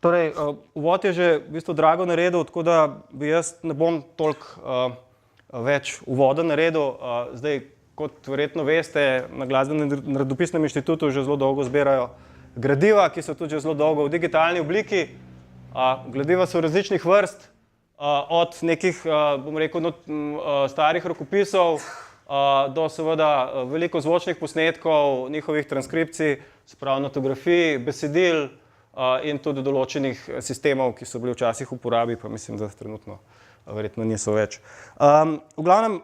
Torej, uvod je že v bistvu Drago naredil, tako da bi jaz ne bom toliko več uvoda naredil. Zdaj, kot verjetno veste, na Glasbenem radopisnem inštitutu že zelo dolgo zbirajo gradiva, ki so tudi že zelo dolgo v digitalni obliki. Gradiva so različnih vrst, od nekih, bom rekel, starih rokopisov do seveda veliko zvočnih posnetkov, njihovih transkripcij, se pravi notografij, besedil in tudi določenih sistemov, ki so bili včasih v uporabi, pa mislim, da trenutno verjetno niso več. V glavnem,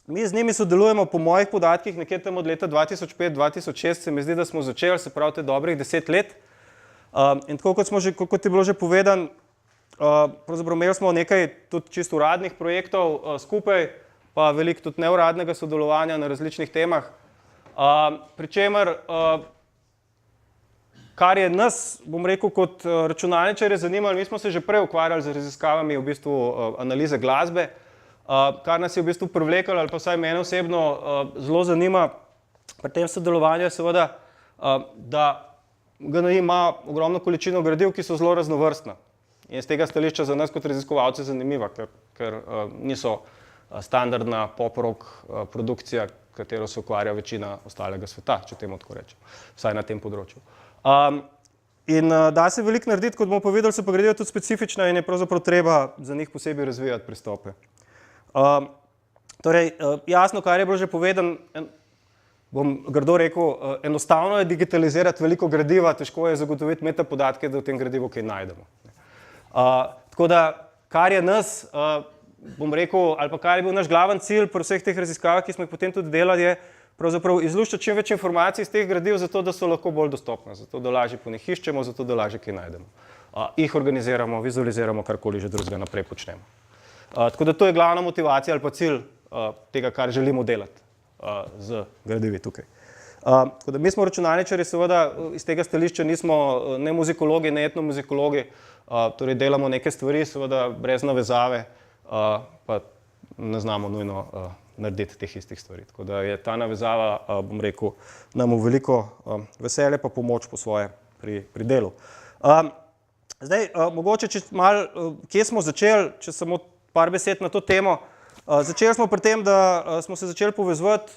mi z njimi sodelujemo po mojih podatkih nekje tam od leta 2005-2006, se mi zdi, da smo začeli, se pravi, dobrih 10 let. In tako kot je bilo že povedano, pravzaprav imeli smo nekaj tudi čisto uradnih projektov skupaj, pa veliko tudi neuradnega sodelovanja na različnih temah. Pri čemer, kar je nas, bom rekel, kot računalničarje zanimalo, mi smo se že prej ukvarjali z raziskavami v bistvu analize glasbe, kar nas je v bistvu privlekalo, ali pa vsaj mene osebno zelo zanima pri tem sodelovanju, je seveda, da GNI ima ogromno količino gradiv, ki so zelo raznovrstna. In z tega stališča za nas kot raziskovalce zanimiva, ker niso standardna pop-rock produkcija, katero se ukvarja večina ostalega sveta, če temu tako rečem, vsaj na tem področju. In da se veliko narediti, kot bomo povedali, so pa gradiva tudi specifična in je pravzaprav treba za njih posebej razvijati pristope. Torej, jasno, kar je bilo že povedano, bom grdo rekel, enostavno je digitalizirati veliko gradiva, težko je zagotoviti metapodatke, da v tem gradivu kaj najdemo. Tako da, kar je nas, bom rekel, ali pa kar je bil naš glaven cilj pri vseh teh raziskavah, ki smo jih potem tudi delali, je pravzaprav izluščiti čim več informacij iz teh gradiv, zato da so lahko bolj dostopne, zato da lažje po njih iščemo, zato da lažje kaj najdemo. Jih organiziramo, vizualiziramo, karkoli že drugega naprej počnemo. Tako da to je glavna motivacija ali pa cilj tega, kar želimo delati z gradivi tukaj. Tako da mi smo računalničarji, seveda iz tega stališča nismo ne muzikologi, ne etnomuzikologi, torej delamo neke stvari, seveda brez navezave, pa ne znamo nujno narediti teh istih stvari. Tako da je ta navezava, bom rekel, nam v veliko veselje pa pomoč po svoje pri delu. Zdaj, mogoče, če malo, kje smo začeli, če samo par besed na to temo. Začeli smo pri tem, da smo se začeli povezovati,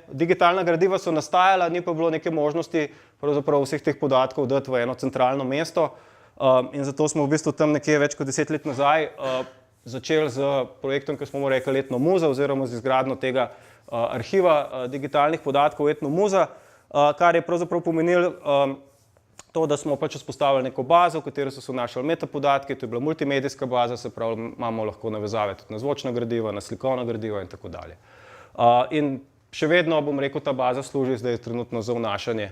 digitalna gradiva so nastajala, ni pa bilo neke možnosti pravzaprav vseh teh podatkov dati v eno centralno mesto. In zato smo v bistvu tam nekje več kot 10 let nazaj začeli z projektom, ki smo mu rekli Etnomuza, oziroma z izgradnjo tega arhiva digitalnih podatkov Etnomuza, kar je pravzaprav pomenilo to, da smo pač vzpostavili neko bazo, v katero so se vnašali metapodatki, to je bila multimedijska baza, se pravi, imamo lahko navezave tudi na zvočna gradiva, na slikovna gradiva in tako dalje. In še vedno, bom rekel, ta baza služi zdaj trenutno za vnašanje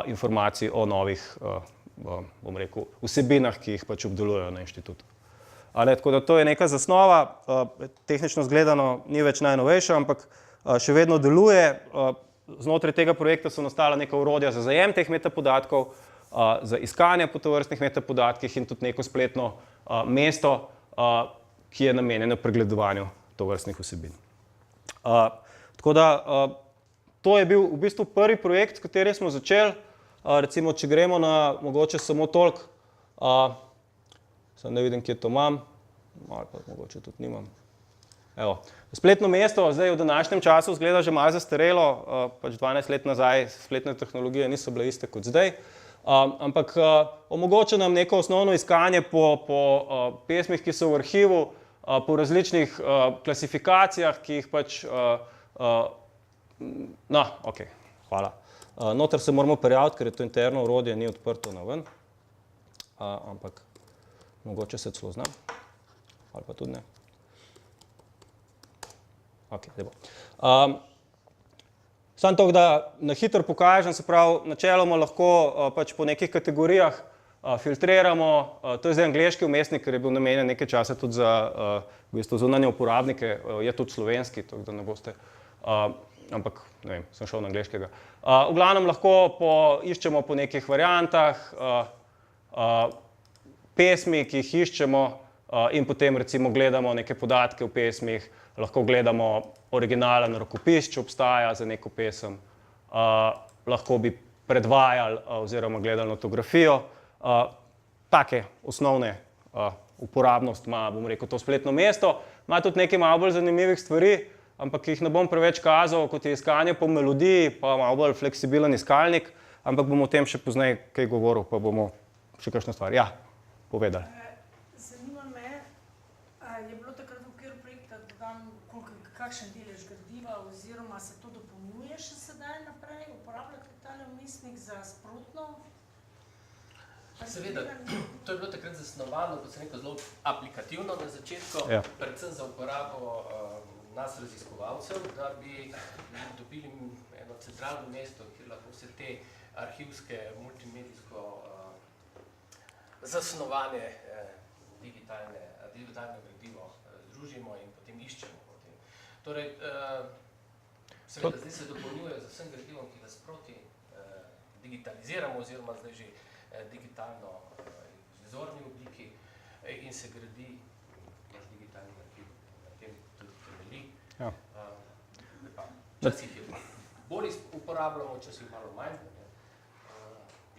informacij o novih, bom rekel, vsebinah, ki jih pač obdelujejo na inštitutu. Tako da to je neka zasnova, tehnično zgledano ni več najnovejša, ampak še vedno deluje. Znotraj tega projekta so nastala neka orodja za zajem teh metapodatkov, za iskanje po tovrstnih metapodatkih in tudi neko spletno mesto, ki je namenjeno pregledovanju tovrstnih vsebin. Tako da to je bil v bistvu prvi projekt, s katerim smo začeli. Recimo, če gremo na mogoče samo toliko, samo da vidim, kje to imam, ali pa mogoče tudi nimam. Evo, spletno mesto zdaj v današnjem času izgleda že malo zastarelo, pač 12 let nazaj spletne tehnologije niso bile iste kot zdaj, ampak omogoča nam neko osnovno iskanje po pesmih, ki so v arhivu, po različnih klasifikacijah, ki jih pač, hvala. Noter se moramo prijaviti, ker je to interno orodje, ni odprto na ven, ampak mogoče se celo znam, ali pa tudi ne. Zdaj bo. Samo to, da na hitro pokažem, se pravi, načeloma lahko pač po nekih kategorijah filtriramo, to je zdaj angleški vmesnik, ker je bil namenjen nekaj časa tudi za v bistvu zunanje uporabnike, je tudi slovenski, tako da ne boste, ampak ne vem, sem šel na angleškega. V glavnem lahko iščemo po nekih variantah, pesmi, ki jih iščemo in potem recimo gledamo neke podatke v pesmih, lahko gledamo originalen rokopis, če obstaja za neko pesem, lahko bi predvajali oziroma gledali notografijo Take osnovne uporabnost ima, bom rekel, to spletno mesto. Ima tudi nekaj malo bolj zanimivih stvari, ampak jih ne bom preveč kazal, kot je iskanje po melodiji, pa malo bolj fleksibilen iskalnik, ampak bom o tem še pozneje kaj govoril, pa bomo še kakšno stvar. Ja, povedali. Zanima me, je bilo takrat v okviru projekta dodan kakšen delež gradiva oziroma se to dopolnjuje še sedaj naprej? Uporabljate tale vmesnik za sprotno? Seveda, to je bilo takrat zasnovano, kot sem rekel, zelo aplikativno na začetku, predvsem za uporabo nas raziskovalcev, da bi dobili eno centralno mesto, kjer lahko vse te arhivske, multimedijsko zasnovane digitalno gradivo združimo in potem iščemo potem. Torej, seveda, zdaj se dopolnjuje z vsem gradivom, ki ga sproti digitaliziramo oziroma zdaj že digitalno v vzorni obliki in se gradi naš digitalni arhiv, na tem tudi temelji. Včasih je bolj uporabljamo, včasih malo manj,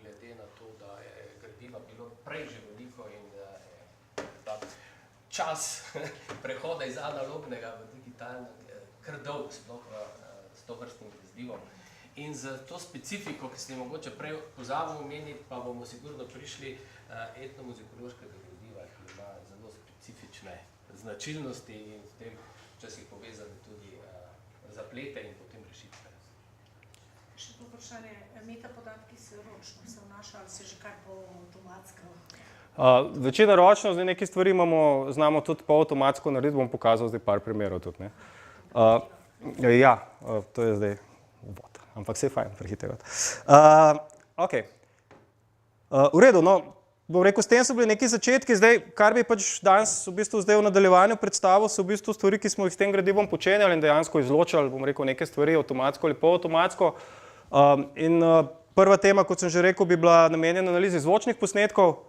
glede na to, da je gradiva bilo prej že veliko in da je ta čas prehoda iz analognega v digitalno kar dolg, sploh s tovrstnim gradivom. In za to specifiko, ki ste mogoče prej pozabil omeniti, pa bomo sigurno prišli etnomuzikološkega gradiva, ki ima zelo specifične značilnosti in s tem včasih povezane tudi zaplete in potem rešitve. Še to vprašanje, metapodatki se ročno se vnaša ali se že kaj po avtomatsko? Večina ročno, zdaj nekaj stvari znamo tudi po avtomatsko narediti, bom pokazal zdaj par primerov tudi. Ja, to je zdaj uvod. Ampak vse je fajn prehitevati. Ok. V redu, no, bom rekel, s tem so bili neki začetki, zdaj, kar bi pač danes v bistvu zdaj v nadaljevanju predstavil, so v bistvu stvari, ki smo jih s tem gradivom počenjali in dejansko izločali, bom rekel, neke stvari avtomatsko ali polautomatsko. In prva tema, kot sem že rekel, bi bila namenjena analizi zvočnih posnetkov.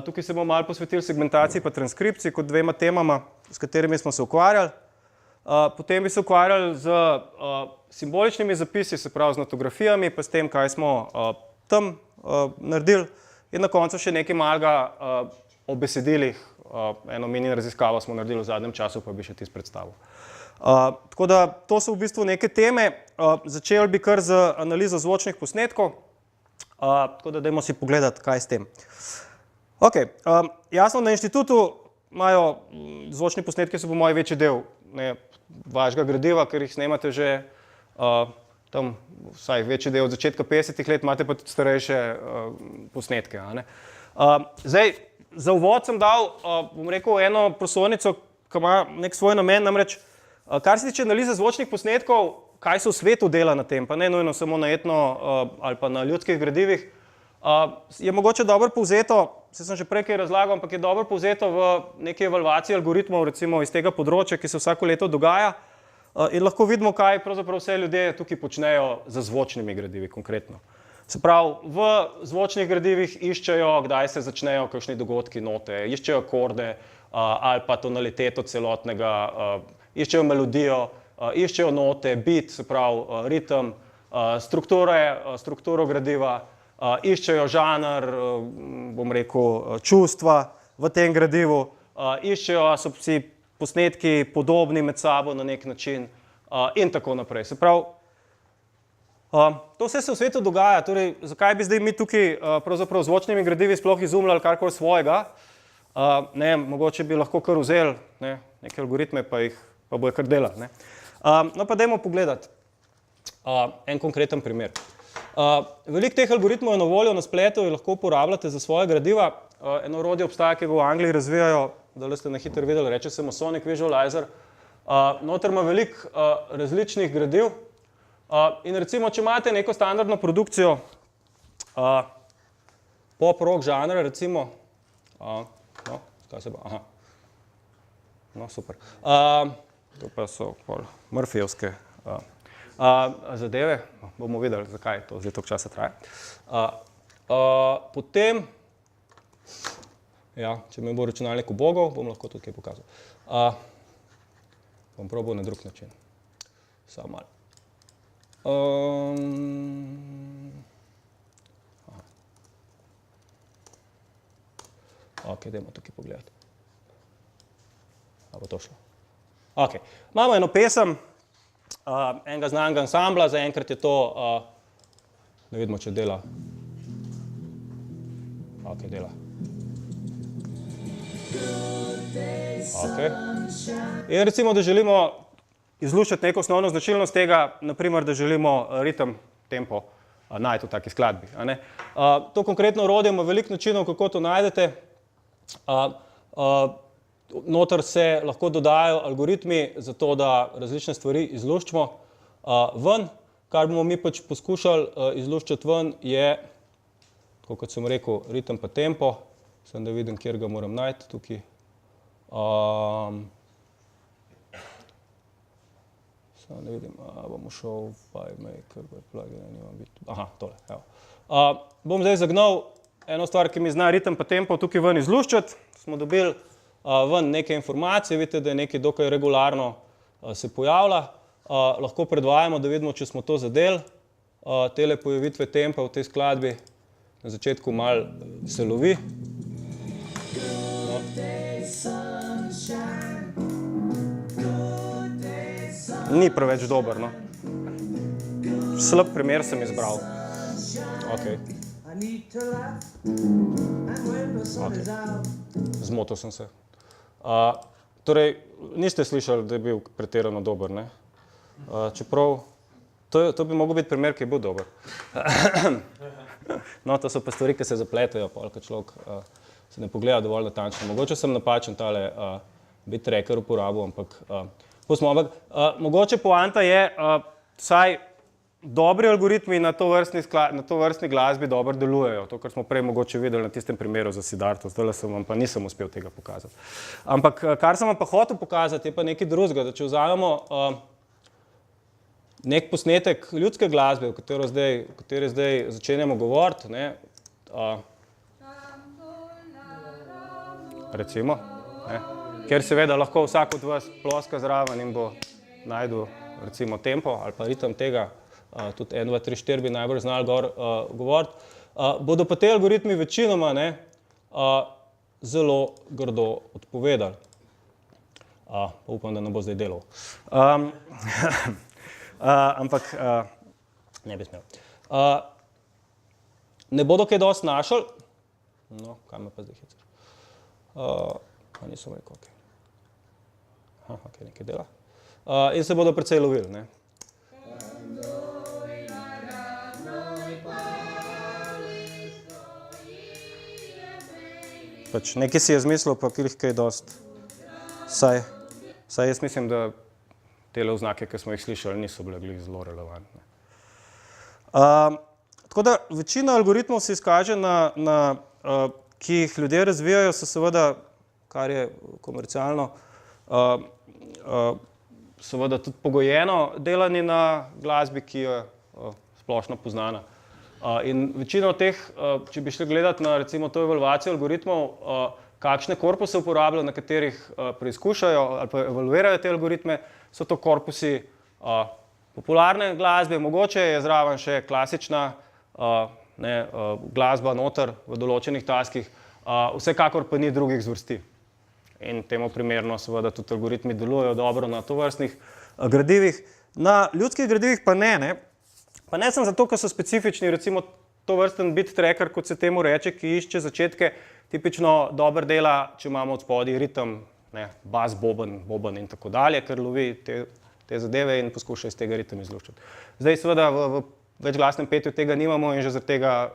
Tukaj se bomo malo posvetili segmentaciji pa transkripciji kot dvema temama, s katerimi smo se ukvarjali. Potem bi se ukvarjali z simboličnimi zapisi, se pravi z natografijami, pa s tem, kaj smo tam naredili. In na koncu še nekaj malega o besedilih, eno mini raziskavo smo naredili v zadnjem času, pa bi še tisto predstavil. Tako da to so v bistvu neke teme. Začeli bi kar z analizo zvočnih posnetkov, tako da dajmo si pogledati, kaj s tem. Ok, jasno, na inštitutu imajo zvočni posnetki, so po moji večji del vašega gradiva, ker jih snemate že tam vsaj večji del od začetka 50-ih let, imate pa tudi starejše posnetke. Zdaj, za uvod sem dal, bom rekel, eno prosojnico, ki ima nek svoj namen, namreč, kar se tiče analize zvočnih posnetkov, kaj se v svetu dela na tem, pa ne nujno samo na etno ali pa na ljudskih gradivih, je mogoče dobro povzeto, se sem že prej kaj razlagal, ampak je dobro povzeto v neki evalvaciji algoritmov, recimo iz tega področja, ki se vsako leto dogaja, in lahko vidimo, kaj pravzaprav vse ljudje tukaj počnejo z zvočnimi gradivi konkretno. Se pravi, v zvočnih gradivih iščejo, kdaj se začnejo kakšni dogodki, note, iščejo akorde ali pa tonaliteto celotnega, iščejo melodijo, iščejo note, beat, se pravi ritem, strukturo gradiva, iščejo žanr, bom rekel, čustva v tem gradivu, iščejo, so si posnetki podobni med sabo na nek način in tako naprej. Se pravi, to vse se v svetu dogaja, torej zakaj bi zdaj mi tukaj pravzaprav zvočnimi gradivi sploh izumljali karkoli svojega, mogoče bi lahko kar vzeli neke algoritme, pa bojo kar delali. No pa dajmo pogledati en konkreten primer. Veliko teh algoritmov je na voljo na spletu in lahko uporabljate za svoje gradiva. Eno orodje obstaja, ki ga v Angliji razvijajo, da ste na hitro videli, reče se Sonic Visualizer. Noter ima veliko različnih gradiv in recimo, če imate neko standardno produkcijo pop-rock žanra, recimo, kaj se pa, no super, to pa so Murphyjevske zadeve, bomo videli, zakaj to zdaj toliko časa traja. Potem, ja, če me bo računalnik ubogal, bom lahko tudi kaj pokazal. Bom probal na drug način. Samo malo. Ok, dajmo tukaj pogledati. A bo to šlo? Ok, imamo eno pesem, enega znanega ansambla, zaenkrat je to, da vidimo, če dela. Ok, dela. Ok. In recimo, da želimo izluščiti neko osnovno značilnost tega, naprimer, da želimo ritem, tempo najti v taki skladbi. To konkretno orodje ima veliko načinov, kako to najdete. Noter se lahko dodajajo algoritmi za to, da različne stvari izluščimo ven. Kar bomo mi pač poskušali izluščiti ven je, tako kot sem rekel, ritem pa tempo. Sem da vidim, kjer ga moram najti tukaj. Samo da vidim, bomo šel v FileMaker, plugin, nimam biti. Aha, tole, evo. Bom zdaj zagnal eno stvar, ki mi zna ritem pa tempo tukaj ven izluščati. Smo dobili ven neke informacije, vidite, da je nekaj dokaj regularno se pojavlja. Lahko predvajamo, da vidimo, če smo to zadeli. Tele pojavitve tempa v tej skladbi na začetku malo se lovi. Ni preveč dober, no. Slab primer sem izbral. Okay. Zmotil sem se. Torej, niste slišali, da je bil pretirano dober, ne? Čeprav, to bi mogel biti primer, ki je bil dober. No, to so pa stvari, ki se zapletajo, ko človek se ne pogleda dovolj natančno. Mogoče sem napačen tale bit tracker uporabil, ampak mogoče poanta je, vsaj dobri algoritmi na tovrstni glasbi dobro delujejo. To, kar smo prej mogoče videli na tistem primeru za Siddharto, zdaj sem vam pa nisem uspel tega pokazati. Ampak kar sem vam pa hotel pokazati, je pa nekaj drugega, da če vzamemo nek posnetek ljudske glasbe, v kateri zdaj začenjamo govoriti, ne, recimo, ne, ker seveda lahko vsak od vas ploska zraven in bo najdel recimo tempo ali pa ritem tega, tudi 1, 2, 3, 4 bi najbolj znali govoriti, bodo pa te algoritmi večinoma zelo grdo odpovedali. Pa upam, da ne bo zdaj delal. Ampak ne bi smel. Ne bodo kaj dosti našli, no, kaj me pa zdaj hicer. Nisem rekel, ok. Ok, nekaj dela. In se bodo precej lovili, ne. Pač nekaj si je zmislil, pa kaj dosti. Saj jaz mislim, da tele oznake, ki smo jih slišali, niso bile zelo relevantne. Tako da večina algoritmov se izkaže, ki jih ljudje razvijajo, so seveda, kar je komercialno, seveda tudi pogojeno delanje na glasbi, ki je splošno poznana. In večina od teh, če bi šli gledati na recimo to evaluacijo algoritmov, kakšne korpuse uporabljajo, na katerih preizkušajo ali pa evaluirajo te algoritme, so to korpusi popularne glasbe, mogoče je zraven še klasična glasba noter v določenih taskih, vsekakor pa ni drugih zvrsti. In temu primerno seveda tudi algoritmi delujejo dobro na tovrstnih gradivih. Na ljudskih gradivih pa ne. Pa ne samo zato, ker so specifični, recimo tovrsten bit tracker, kot se temu reče, ki išče začetke, tipično dober dela, če imamo od spodaj ritem, bas, boben in tako dalje, ker lovi te zadeve in poskuša iz tega ritem izluščiti. Zdaj seveda v večglasnem petju tega nimamo in že zaradi tega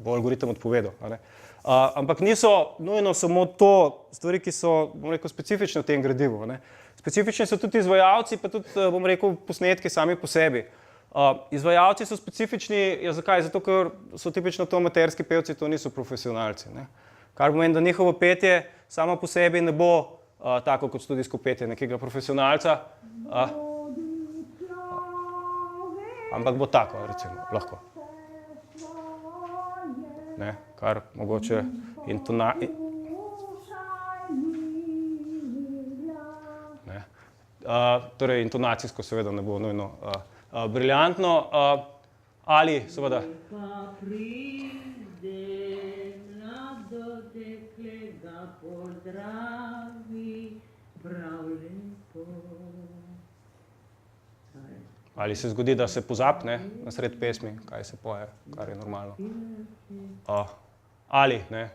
bo algoritem odpovedal. Ampak niso nujno samo to stvari, ki so, bom rekel, specifične v tem gradivu. Specifični so tudi izvajalci, pa tudi, bom rekel, posnetki sami po sebi. Izvajalci so specifični, zakaj? Zato, ker so tipično to amaterski pevci, to niso profesionalci. Kar pomeni, da njihovo petje samo po sebi ne bo tako kot studijsko petje nekega profesionalca, ampak bo tako, recimo, lahko. Kar mogoče torej intonacijsko seveda ne bo nujno briljantno, ali seveda pozdravi, prav lepo. Ali se zgodi, da se pozabi, ne, na sred pesmi, kaj se poje, kar je normalno. Ali, ne,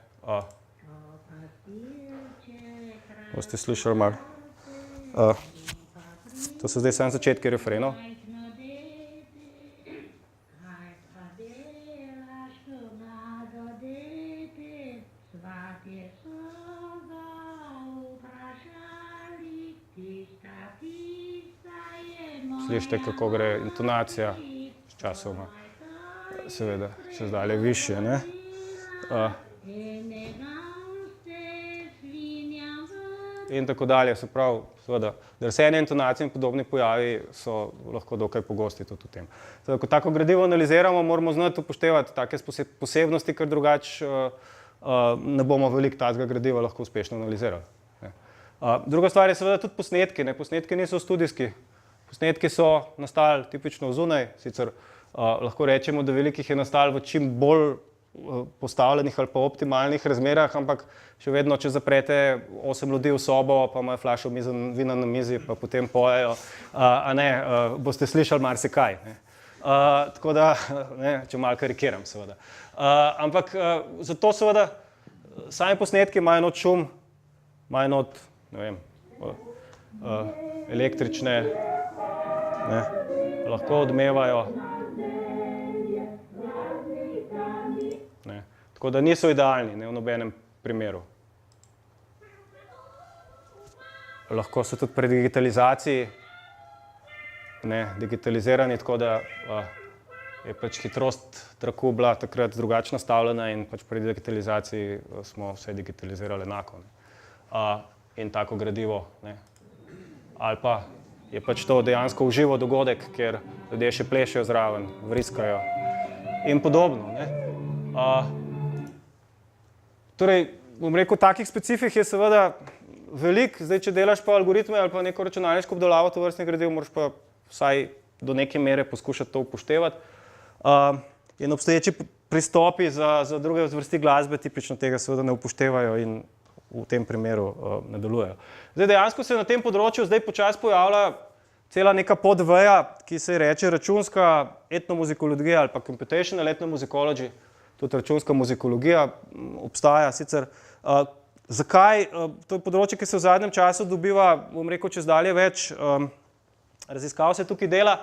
boste slišali malo. To so zdaj samo začetki refrenov. Slišite, kako gre intonacija s časoma, seveda, še zdalje višje, ne? In tako dalje, se pravi, seveda, drsene intonacije in podobni pojavi so lahko dokaj pogosti tudi v tem. Ko tako gradivo analiziramo, moramo znati upoštevati take posebnosti, ker drugače ne bomo veliko takega gradiva lahko uspešno analizirali. Druga stvar je seveda tudi posnetki, ne? Posnetki niso studijski. Posnetki so nastali tipično zunaj, sicer lahko rečemo, da velikih je nastalo v čim bolj postavljenih ali pa optimalnih razmerah, ampak še vedno, če zaprete 8 ljudi v sobo, pa imajo flašo vina na mizi, pa potem pojejo, boste slišali marsikaj. Tako da, ne, če malo karikiram, seveda. Ampak zato seveda sami posnetki imajo not šum, imajo not, ne vem, električne, ne, lahko odmevajo. Ne, tako da niso idealni, ne, v nobenem primeru. Lahko so tudi pri digitalizaciji, ne, digitalizirani, tako da je pač hitrost traku bila takrat drugače nastavljena in pač pri digitalizaciji smo vse digitalizirali enako. In tako gradivo, ne. Ali pa je pač to dejansko uživo dogodek, kjer ljudje še plešejo zraven, vriskajo in podobno, ne. Torej, bom rekel, takih specifik je seveda veliko. Zdaj, če delaš pa algoritme ali pa neko računalniško obdelavo tovrstnih gradiv, moraš pa vsaj do neke mere poskušati to upoštevati. In obstoječi pristopi za druge zvrsti glasbe tipično tega seveda ne upoštevajo in v tem primeru ne delujejo. Zdaj, dejansko se na tem področju zdaj počasi pojavlja cela neka podveja, ki se reče računska etnomuzikologija ali pa computational ethnomusicology, tudi računska muzikologija obstaja sicer. Zakaj? To je področje, ki se v zadnjem času dobiva, bom rekel, čezdalje več raziskav se tukaj dela.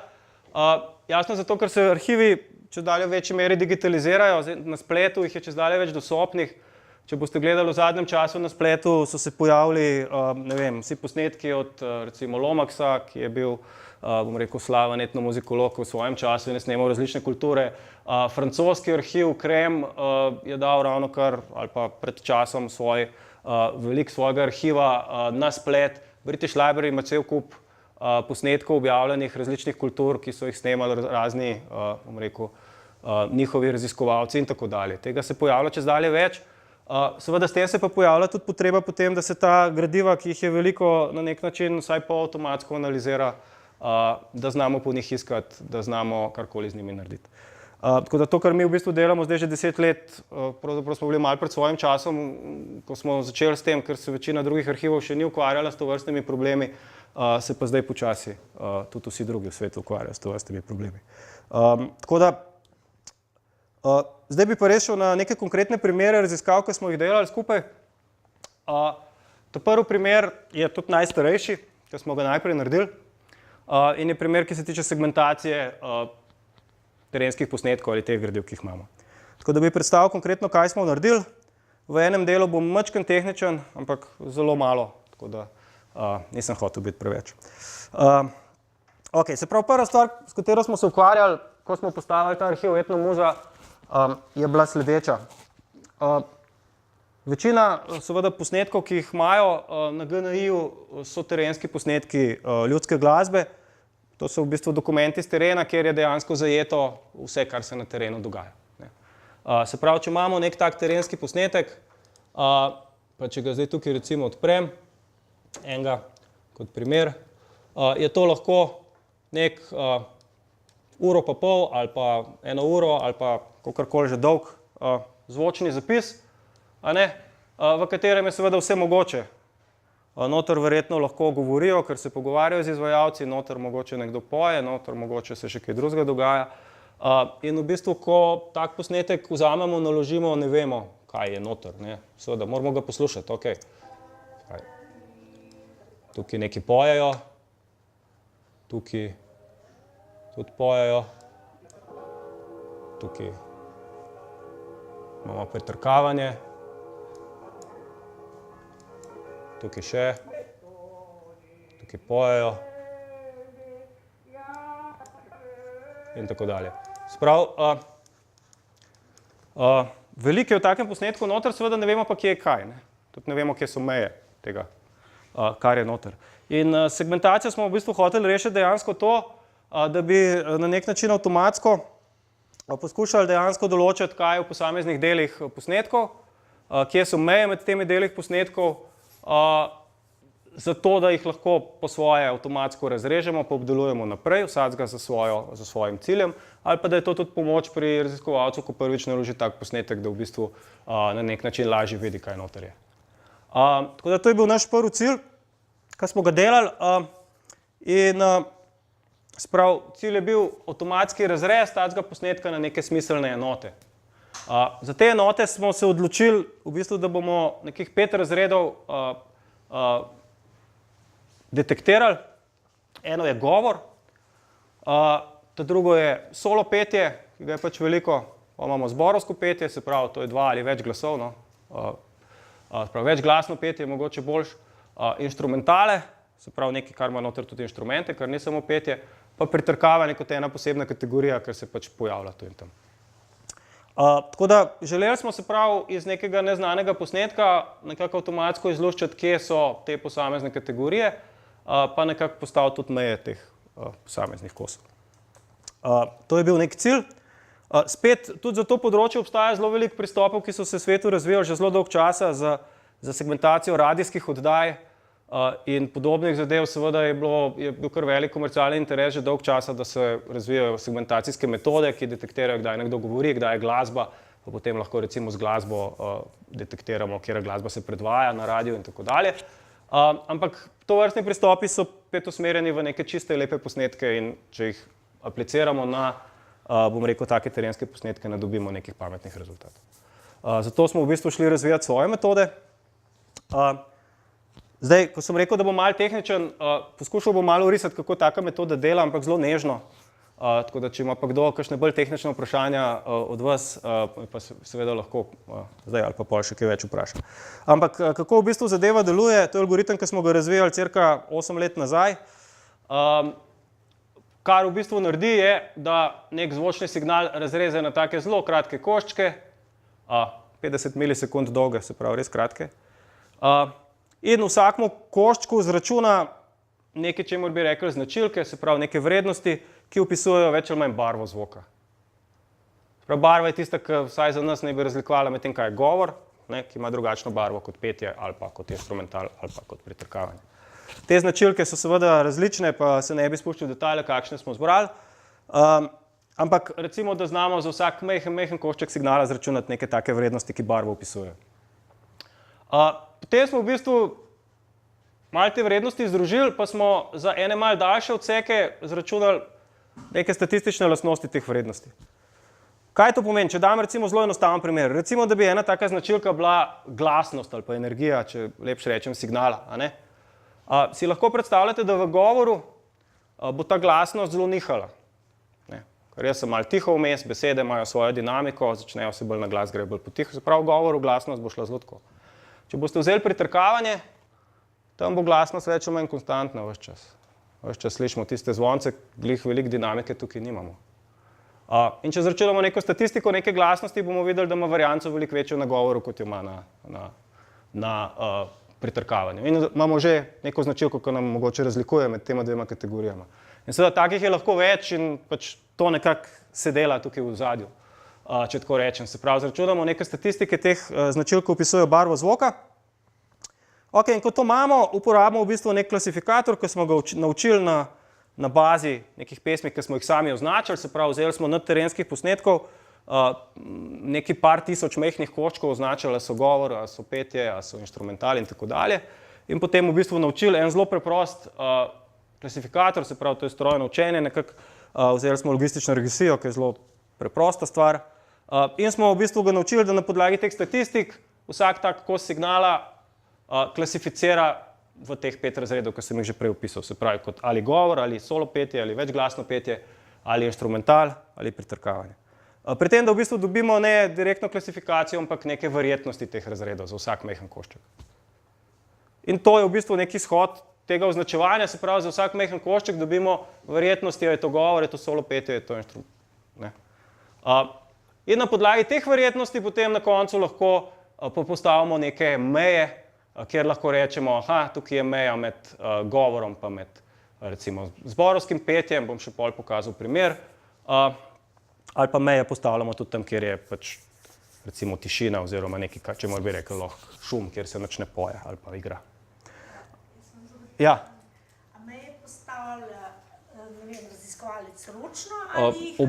Jasno zato, ker se arhivi čezdalje v večji meri digitalizirajo, na spletu jih je čezdalje več dostopnih. Če boste gledali v zadnjem času na spletu, so se pojavili, ne vem, vsi posnetki od recimo Lomaxa, ki je bil, bom rekel, slaven etnomuzikolog v svojem času in je snemal različne kulture. Francoski arhiv Krem je dal ravnokar ali pa pred časom veliko svojega arhiva na splet. British Library ima cel kup posnetkov objavljenih različnih kultur, ki so jih snemali razni, bom rekel, njihovi raziskovalci in tako dalje. Tega se pojavlja čezdalje več. Seveda s tem se pa pojavlja tudi potreba potem, da se ta gradiva, ki jih je veliko, na nek način vsaj polavtomatsko analizira, da znamo po njih iskati, da znamo karkoli z njimi narediti. Tako da to, kar mi v bistvu delamo zdaj že 10 let, pravzaprav smo bili malo pred svojim časom, ko smo začeli s tem, ker se večina drugih arhivov še ni ukvarjala s tovrstnimi problemi, se pa zdaj počasi tudi vsi drugi v svetu ukvarjajo s tovrstnimi problemi. Tako da zdaj bi pa res šel na neke konkretne primere raziskav, ki smo jih delali skupaj. Ta prvi primer je tudi najstarejši, ki smo ga najprej naredili, in je primer, ki se tiče segmentacije terenskih posnetkov ali teh gradiv, ki jih imamo. Tako da bi predstavil konkretno, kaj smo naredili. V enem delu bom majčkeno tehničen, ampak zelo malo, tako da nisem hotel biti preveč. Se pravi, prva stvar, s katero smo se ukvarjali, ko smo postavili ta arhiv Etnomuza, je bila sledeča. Večina seveda posnetkov, ki jih imajo na GNI-ju, so terenski posnetki ljudske glasbe. To so v bistvu dokumenti z terena, kjer je dejansko zajeto vse, kar se na terenu dogaja. Se pravi, če imamo nek tak terenski posnetek, pa če ga zdaj tukaj recimo odprem, enega kot primer, je to lahko nek uro pa pol ali pa 1 uro ali pa kakorkoli že dolg zvočni zapis, v katerem je seveda vse mogoče. Noter verjetno lahko govorijo, ker se pogovarjajo z izvajalci, noter mogoče nekdo poje, noter mogoče se še kaj drugega dogaja. In v bistvu, ko tak posnetek vzamemo, naložimo, ne vemo, kaj je noter. Seveda, moramo ga poslušati, ok. Tukaj neki pojejo, tukaj tudi pojejo, tukaj imamo pretrkavanje, tukaj še, tukaj pojejo in tako dalje. Sprav, veliko je v takem posnetku noter, seveda ne vemo pa, kje je kaj. Tudi ne vemo, kje so meje tega, kar je noter. In segmentacijo smo v bistvu hoteli rešiti dejansko to, da bi na nek način avtomatsko poskušali dejansko določiti, kaj je v posameznih delih posnetkov, kje so meje med temi delih posnetkov, zato da jih lahko po svoje avtomatsko razrežemo, pa obdelujemo naprej, vsakega za svojim ciljem, ali pa da je to tudi pomoč pri raziskovalcu, ko prvič naloži tak posnetek, da v bistvu na nek način lažje vidi, kaj noter je. Tako da to je bil naš prvi cilj, kar smo ga delali, in sprav, cilj je bil avtomatski razrez takega posnetka na neke smiselne enote. Za te enote smo se odločili, v bistvu, da bomo nekih 5 razredov detektirali. Eno je govor, ta drugo je solo petje, ki ga je pač veliko, pa imamo zborovsko petje, se pravi, to je 2 ali več glasov, večglasno petje je mogoče boljše, inštrumentale, se pravi nekaj, kar ima noter tudi inštrumente, kar ni samo petje, pa pritrkavanje kot ena posebna kategorija, ker se pač pojavlja tu in tam. Tako da želeli smo se prav iz nekega neznanega posnetka nekako avtomatsko izluščiti, kje so te posamezne kategorije, pa nekako postaviti tudi meje teh posameznih kosov. To je bil nek cilj. Spet, tudi za to področje obstaja zelo veliko pristopov, ki so se v svetu razvijali že zelo dolgo časa za segmentacijo radijskih oddaj in podobnih zadev. Seveda je bil kar velik komercialni interes že dolgo časa, da se razvijajo segmentacijske metode, ki detektirajo, kdaj nekdo govori, kdaj je glasba, pa potem lahko recimo z glasbo detektiramo, katera glasba se predvaja na radiju in tako dalje. Ampak tovrstni pristopi so spet usmerjeni v neke čiste lepe posnetke in če jih apliciramo na, bom rekel, take terenske posnetke, ne dobimo nekih pametnih rezultatov. Zato smo v bistvu šli razvijati svoje metode. Zdaj, ko sem rekel, da bom malo tehničen, poskušal bom malo orisati, kako taka metoda dela, ampak zelo nežno. Tako da, če ima pa kdo kakšne bolj tehnične vprašanja od vas, pa seveda lahko zdaj ali pa pol še kaj več vprašam. Ampak kako v bistvu zadeva deluje, to je algoritem, ki smo ga razvijali cirka 8 let nazaj. Kar v bistvu naredi je, da nek zvočni signal razreze na take zelo kratke koščke, 50 milisekund dolge, se pravi res kratke. In vsakemu koščku zračuna nekaj, čemur bi rekli značilke, se pravi neke vrednosti, ki opisujejo več ali manj barvo zvoka. Barva je tista, ki vsaj za nas ne bi razlikovala med tem, kaj je govor, ki ima drugačno barvo kot petje ali pa kot instrumental ali pa kot pritrkavanje. Te značilke so seveda različne, pa se ne bi spuščal v detajle, kakšne smo zbrali. Ampak recimo, da znamo za vsak majhen košček signala zračunati neke take vrednosti, ki barvo opisujejo. Potem smo v bistvu malo te vrednosti združili, pa smo za ene malo daljše odseke zračunali neke statistične lastnosti teh vrednosti. Kaj to pomeni? Če dam recimo zelo enostaven primer. Recimo, da bi ena taka značilka bila glasnost ali pa energija, če lepše rečem signala. Si lahko predstavljate, da v govoru bo ta glasnost zelo nihala. Ker jaz sem malo tiho vmes, besede imajo svojo dinamiko, začnejo se bolj na glas, grejo bolj potiho. Se pravi, v govoru glasnost bo šla zelo tako. Če boste vzeli pritrkavanje, tam bo glasnost več ali manj konstantna ves čas. Ves čas slišimo tiste zvonce, glih veliko dinamike tukaj nimamo. In če zračunamo neko statistiko, neke glasnosti, bomo videli, da ima varianco veliko večjo na govoru, kot jo ima na pritrkavanju. In imamo že neko značilko, ki nam mogoče razlikuje med tema dvema kategorijama. In seveda takih je lahko več in pač to nekako se dela tukaj v ozadju, če tako rečem. Se pravi, zračunamo neke statistike teh značilk, ki opisujejo barvo zvoka. Ok, in ko to imamo, uporabimo v bistvu nek klasifikator, ki smo ga naučili na bazi nekih pesmi, ki smo jih sami označili, se pravi, vzeli smo nad terenskih posnetkov, neki par tisoč majhnih koščkov označili, ali so govor, ali so petje, ali so inštrumentali in tako dalje. In potem v bistvu naučili en zelo preprost klasifikator, se pravi, to je strojno učenje, nekako vzeli smo logistično regresijo, ki je zelo preprosta stvar. In smo v bistvu ga naučili, da na podlagi teh statistik vsak tak kos signala klasificira v teh 5 razredov, ki sem jih že prej opisal. Se pravi, kot ali govor, ali solo petje, ali večglasno petje, ali inštrumental, ali pritrkavanje. Pri tem, da v bistvu dobimo ne direktno klasifikacijo, ampak neke verjetnosti teh razredov za vsak majhen košček. In to je v bistvu neki izhod tega označevanja, se pravi, za vsak majhen košček dobimo verjetnosti, je to govor, je to solo petje, je to inštrument. In na podlagi teh verjetnosti potem na koncu lahko postavimo neke meje, kjer lahko rečemo, aha, tukaj je meja med govorom pa med recimo zborovskim petjem, bom še pol pokazal primer, ali pa meje postavljamo tudi tam, kjer je pač recimo tišina oziroma nekaj, če bi rekel lahko šum, kjer se nič ne poje ali pa igra. Ja. A meje postavlja, ne vem, raziskovalec ročno ali jih...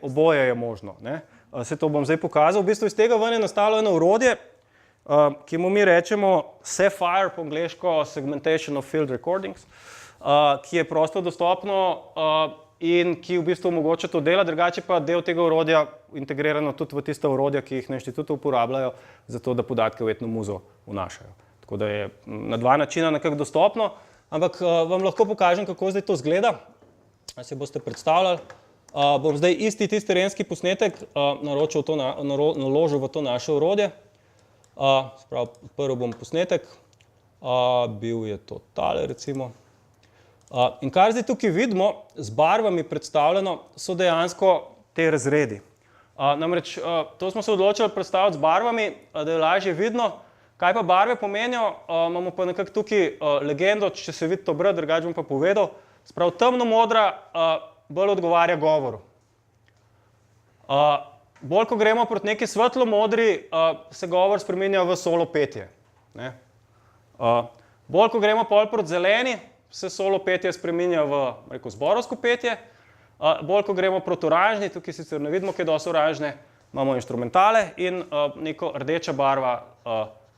Oboje je možno, ne. Se to bom zdaj pokazal. V bistvu iz tega ven je nastalo eno orodje, ki mu mi rečemo Sapphire, po angleško Segmentation of Field Recordings, ki je prosto dostopno in ki v bistvu omogoča to dela, drugače pa del tega orodja integrirano tudi v tista orodja, ki jih na inštitutu uporabljajo, zato da podatke v etnomuzo vnašajo. Tako da je na 2 načina nekako dostopno, ampak vam lahko pokažem, kako zdaj to izgleda. Si boste predstavljali. Bom zdaj isti tisti terenski posnetek naložil v to naše orodje. Prvi bom posnetek, bil je to tale recimo. In kar zdaj tukaj vidimo, z barvami predstavljeno, so dejansko te razredi. Namreč to smo se odločili predstaviti z barvami, da je lažje vidno. Kaj pa barve pomenijo? Imamo pa nekako tukaj legendo, če se vidi to brati, drugače bom pa povedal. Sprav temno modra bolj odgovarja govoru. Bolj, ko gremo proti neki svetlo modri, se govor spreminja v solo petje. Bolj, ko gremo pol proti zeleni, se solo petje spreminja v, rekel, zborovsko petje. Bolj, ko gremo proti oranžni, tukaj sicer ne vidimo, kaj dosti oranžne, imamo inštrumentale in neko rdeča barva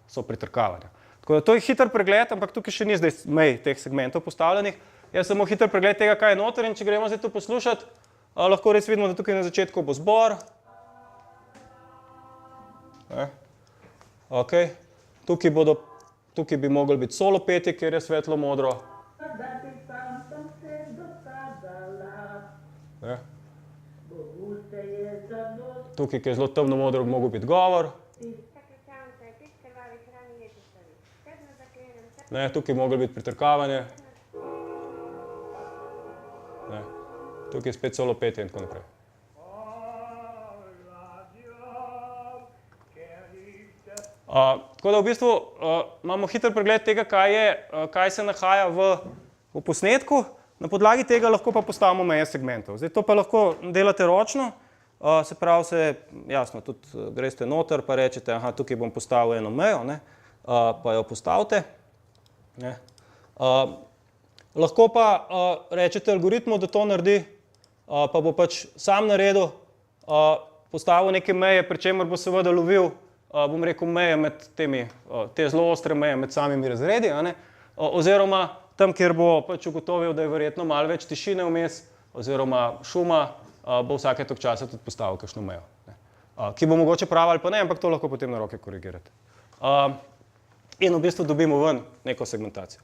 so pritrkavanja. Tako da to je hiter pregled, ampak tukaj še ni zdaj mej teh segmentov postavljenih. Jaz samo hiter pregled tega, kaj je noter, in če gremo zdaj to poslušati, lahko res vidimo, da tukaj na začetku bo zbor. Tukaj bi mogli biti solo petje, kjer je svetlo modro. Tukaj, ki je zelo temno modro, bi mogel biti govor. Tukaj bi moglo biti pritrkavanje. Tukaj je spet solo petje in tako naprej. Tako da v bistvu imamo hiter pregled tega, kaj se nahaja v posnetku. Na podlagi tega lahko pa postavimo meje segmentov. Zdaj to pa lahko delate ročno, se pravi, jasno, tudi greste noter pa rečete, aha, tukaj bom postavil eno mejo, pa jo postavite. Lahko pa rečete algoritmu, da to naredi, pa bo pač sam naredil, postavil neke meje, pri čemer bo seveda lovil, bom rekel, meje med te zelo ostre meje med samimi razredi, oziroma tam, kjer bo pač ugotovil, da je verjetno malo več tišine vmes, oziroma šuma, bo vsake toliko časa tudi postavil kakšno mejo, ki bo mogoče prava ali pa ne, ampak to lahko potem na roke korigirate. In v bistvu dobimo ven neko segmentacijo.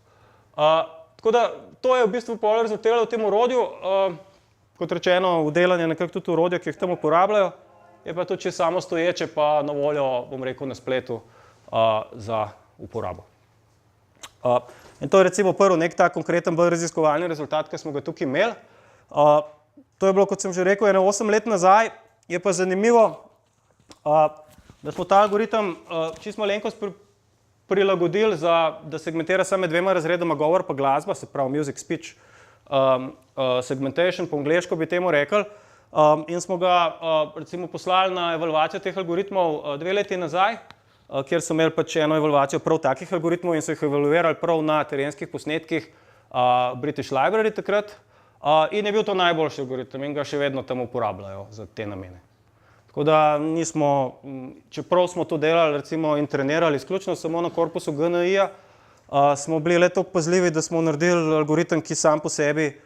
Tako da to je v bistvu pol rezultiralo v tem orodju, kot rečeno, vdelanje nekako tudi orodja, ki jih tam uporabljajo, je pa tudi čisto samostoječe pa na voljo, bom rekel, na spletu za uporabo. In to je recimo prvi nek tak konkreten bolj raziskovalni rezultat, ki smo ga tukaj imeli. To je bilo, kot sem že rekel, 8 let nazaj. Je pa zanimivo, da smo ta algoritem čisto malenkost prilagodili, da segmentira samo med 2 razredoma govor pa glasba, se pravi music speech segmentation, po angleško bi temu rekli. In smo ga recimo poslali na evalvacijo teh algoritmov 2 leti nazaj, kjer so imeli pač eno evalvacijo prav takih algoritmov in so jih evaluirali prav na terenskih posnetkih British Library takrat. In je bil to najboljši algoritem in ga še vedno tam uporabljajo za te namene. Tako da nismo, čeprav smo to delali recimo in trenirali izključno samo na korpusu GNI-ja, smo bili le toliko pazljivi, da smo naredili algoritem, ki sam po sebi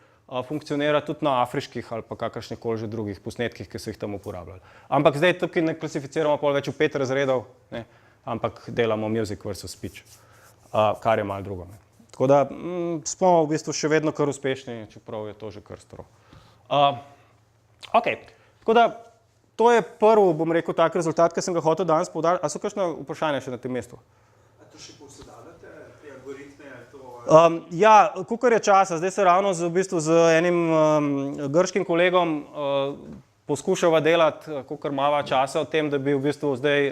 funkcionira tudi na afriških ali pa kakršnih koli že drugih posnetkih, ki so jih tam uporabljali. Ampak zdaj tukaj ne klasificiramo pol več v 5 razredov, ne, ampak delamo music versus speech, kar je malo drugo. Ne. Tako da smo v bistvu še vedno kar uspešni, čeprav je to že kar staro. Ok, tako da to je prvi, bom rekel, tak rezultat, ki sem ga hotel danes poudariti. A so kakšne vprašanja še na tem mestu? A to še posodabljate, te algoritme? Ja, kolikor je časa. Zdaj se ravno v bistvu z enim grškim kolegom poskušava delati, kolikor imava časa o tem, da bi v bistvu zdaj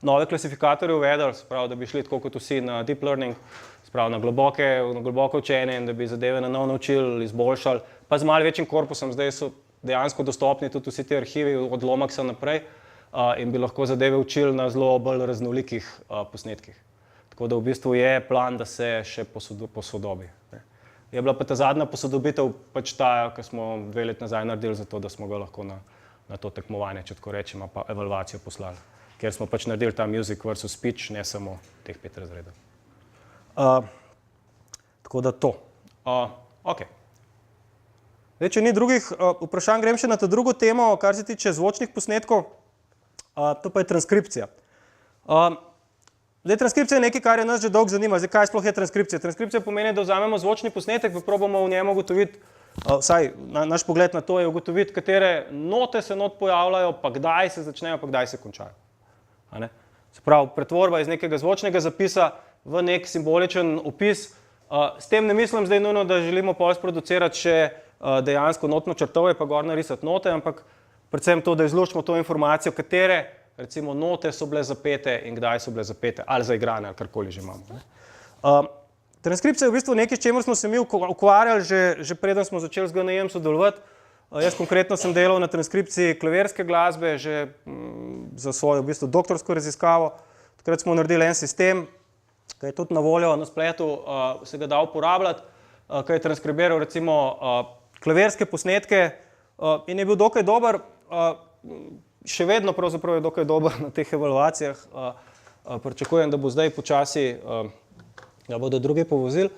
nove klasifikatorje uvedli, sprav, da bi šli tako kot vsi na deep learning, sprav, na globoko učenje in da bi zadeve na novo naučili, izboljšali, pa z malo večjim korpusom. Zdaj so dejansko dostopni tudi vsi ti arhivi od Lomaxa naprej in bi lahko zadeve učili na zelo bolj raznolikih posnetkih. Tako da v bistvu je plan, da se še posodobi. Je bila pa ta zadnja posodobitev pač ta, ki smo 2 leti nazaj naredili, zato da smo ga lahko na to tekmovanje, če tako rečemo, pa evalvacijo poslali. Ker smo pač naredili ta music versus speech, ne samo teh 5 razredov. Tako da to. Ok. Zdaj, če ni drugih vprašanj, grem še na to drugo temo, kar se tiče zvočnih posnetkov. To pa je transkripcija. Zdaj, transkripcija je nekaj, kar je nas že dolgo zanima. Zdaj, kaj sploh je transkripcija? Transkripcija pomeni, da vzamemo zvočni posnetek, pa probamo v njem ugotoviti, vsaj naš pogled na to je ugotoviti, katere note se not pojavljajo, pa kdaj se začnejo, pa kdaj se končajo. Se pravi, pretvorba iz nekega zvočnega zapisa v nek simboličen opis. S tem ne mislim zdaj nujno, da želimo sproducirati še dejansko notno črtove, pa gor narisati note, ampak predvsem to, da izluščimo to informacijo, katere recimo note so bile zapete in kdaj so bile zapete, ali zaigrane, ali karkoli že imamo. Transkripcija je v bistvu nekaj, s čemer smo se mi ukvarjali že preden smo začeli z GNI-jem sodelovati. Jaz konkretno sem delal na transkripciji klavirske glasbe že za svojo v bistvu doktorsko raziskavo. Takrat smo naredili en sistem, ki je tudi na voljo na spletu, se ga da uporabljati, ki je transkribiral recimo klavirske posnetke in je bil dokaj dober, še vedno pravzaprav je dokaj dober na teh evaluacijah. Pričakujem, da bo zdaj počasi, da bodo drugi povozili.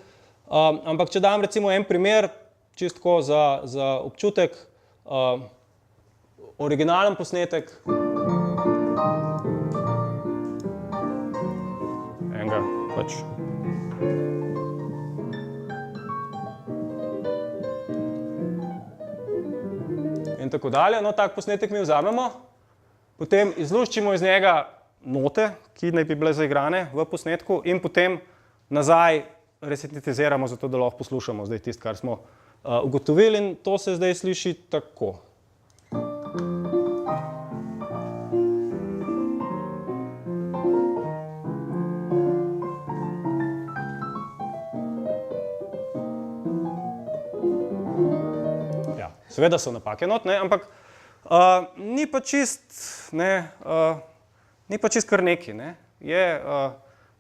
Ampak če dam recimo en primer, čistko za občutek, originalen posnetek. Enega pač. In tako dalje. No, tak posnetek mi vzamemo, potem izluščimo iz njega note, ki naj bi bile zaigrane v posnetku in potem nazaj resintetiziramo, zato da lahko poslušamo zdaj tisto, kar smo ugotovili in to se zdaj sliši tako. Ja, seveda so napake not, ne, ampak ni pa čist kar nekaj, ne.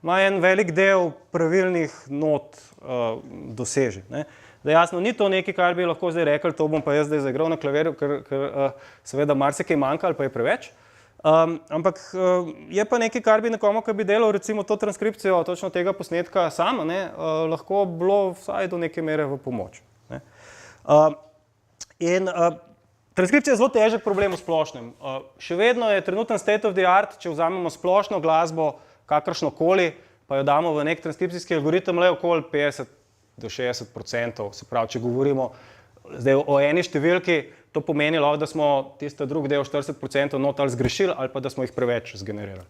Ima en velik del pravilnih not doseže. Da jasno, ni to nekaj, kar bi lahko zdaj rekli, to bom pa jaz zdaj zaigral na klavirju, ker seveda marsikaj manjka ali pa je preveč. Ampak je pa nekaj, kar bi nekomu, ki bi delal recimo to transkripcijo točno tega posnetka sama, lahko bilo vsaj do neke mere v pomoč. In transkripcija je zelo težek problem v splošnem. Še vedno je trenuten state of the art, če vzamemo splošno glasbo, kakršnokoli, pa jo damo v nek transkripcijski algoritem, le okoli 50 do 60%, se pravi, če govorimo zdaj o eni številki, to pomeni lahko, da smo tiste drugi del 40% not ali zgrešili, ali pa da smo jih preveč zgenerirali.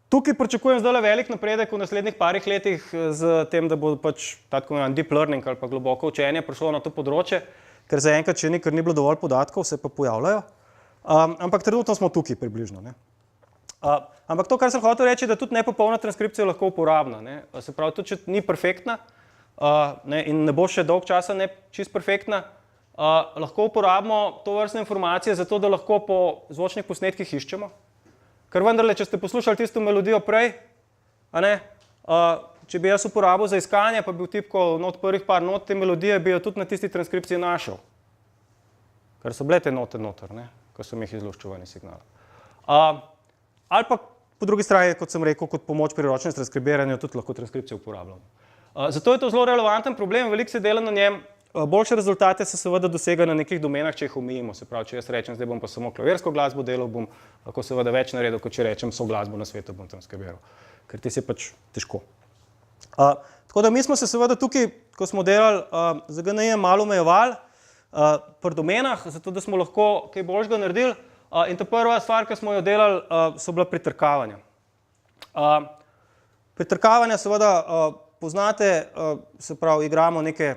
Tukaj pričakujem zdaj velik napredek v naslednjih parih letih z tem, da bo pač tako imenovan deep learning ali pa globoko učenje prišlo na to področje, ker zaenkrat še ni, ker ni bilo dovolj podatkov, se pa pojavljajo. Ampak trenutno smo tukaj približno. Ampak to, kar sem hotel reči, da tudi nepopolna transkripcija lahko uporabna. Se pravi, tudi če ni perfektna in ne bo še dolg časa ne čist perfektna, lahko uporabimo to vrstne informacije zato, da lahko po zvočnih posnetkih iščemo. Ker vendarle, če ste poslušali tisto melodijo prej, če bi jaz uporabil za iskanje, pa bi vtipkal prvih par not te melodije, bi jo tudi na tisti transkripciji našel. ker so bile te note noter, ne, ko sem jih izluščil ven iz signala. Ali pa po drugi strani, kot sem rekel, kot pomoč pri ročnem transkribiranju, tudi lahko transkripcijo uporabljamo. Zato je to zelo relevanten problem, veliko se dela na njem, boljše rezultate se seveda dosega na nekih domenah, če jih omejimo. Se pravi, če jaz rečem, zdaj bom pa samo klavirsko glasbo delal, bom lahko seveda več naredil, kot če rečem, vso glasbo na svetu bom transkribiral, ker ti se pač težko. Tako da mi smo se seveda tukaj, ko smo delali za GNI, malo omejevali pri domenah, zato da smo lahko kaj boljšega naredili. In ta prva stvar, ki smo jo delali, so bila pritrkavanja. Pritrkavanja seveda poznate, se pravi, igramo neke